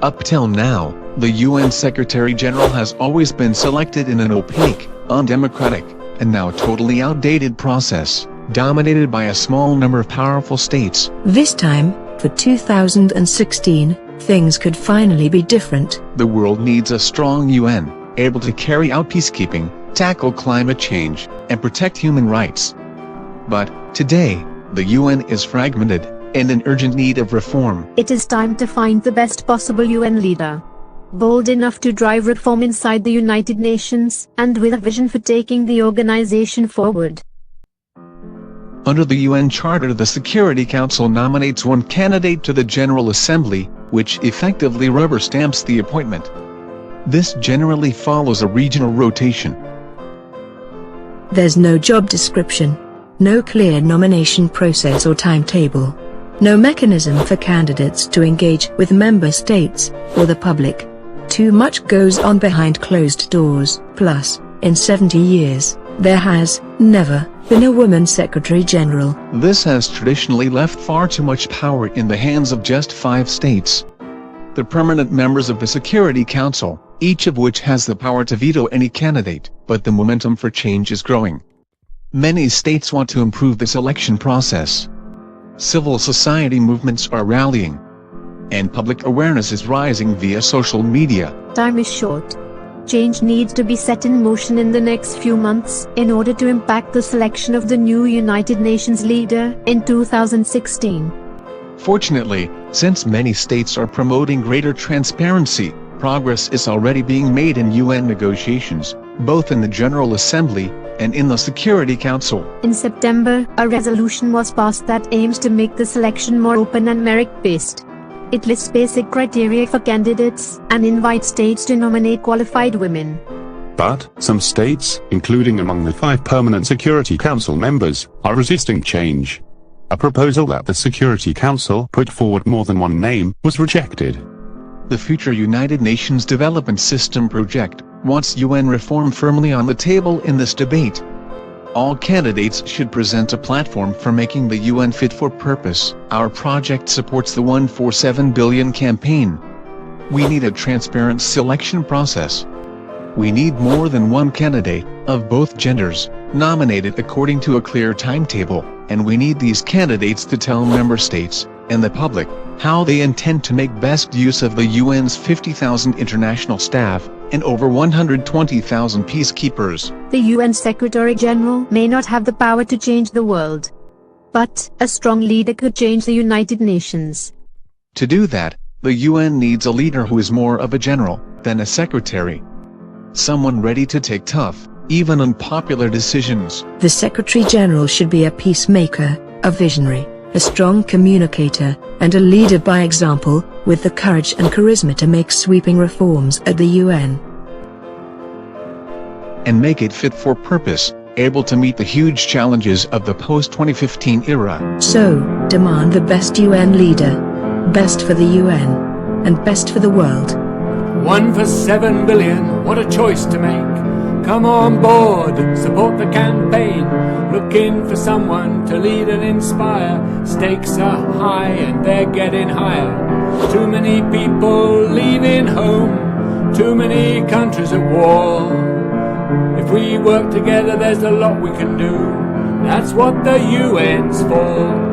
Up till now, the UN Secretary-General has always been selected in an opaque, undemocratic, and now totally outdated process, dominated by a small number of powerful states. This time, for 2016, things could finally be different. The world needs a strong UN, able to carry out peacekeeping, tackle climate change, and protect human rights. But, today, the UN is fragmented, and in urgent need of reform. It is time to find the best possible UN leader. Bold enough to drive reform inside the United Nations, and with a vision for taking the organization forward. Under the UN Charter, the Security Council nominates one candidate to the General Assembly, which effectively rubber stamps the appointment. This generally follows a regional rotation. There's no job description, no clear nomination process or timetable, no mechanism for candidates to engage with member states or the public. Too much goes on behind closed doors. Plus, in 70 years, there has never been a woman Secretary General. This has traditionally left far too much power in the hands of just 5 states. The permanent members of the Security Council, each of which has the power to veto any candidate, but the momentum for change is growing. Many states want to improve the selection process. Civil society movements are rallying, and public awareness is rising via social media. Time is short. Change needs to be set in motion in the next few months in order to impact the selection of the new United Nations leader in 2016. Fortunately, since many states are promoting greater transparency, progress is already being made in UN negotiations, both in the General Assembly and in the Security Council. In September, a resolution was passed that aims to make the selection more open and merit-based. It lists basic criteria for candidates and invites states to nominate qualified women. But some states, including among the 5 permanent Security Council members, are resisting change. A proposal that the Security Council put forward more than one name was rejected. The future United Nations Development System project wants UN reform firmly on the table in this debate. All candidates should present a platform for making the UN fit for purpose. Our project supports the 147 billion campaign. We need a transparent selection process. We need more than one candidate, of both genders, nominated according to a clear timetable, and we need these candidates to tell member states, and the public, how they intend to make best use of the UN's 50,000 international staff, and over 120,000 peacekeepers. The UN Secretary-General may not have the power to change the world, but a strong leader could change the United Nations. To do that, the UN needs a leader who is more of a general than a secretary. Someone ready to take tough, even unpopular decisions. The Secretary-General should be a peacemaker, a visionary, a strong communicator, and a leader by example, with the courage and charisma to make sweeping reforms at the UN. And make it fit for purpose, able to meet the huge challenges of the post-2015 era. So, demand the best UN leader. Best for the UN. And best for the world. 1 for 7 billion, what a choice to make. Come on board, support the campaign. Looking for someone to lead and inspire. Stakes are high and they're getting higher. Too many people leaving home. Too many countries at war. If we work together, there's a lot we can do. That's what the UN's for.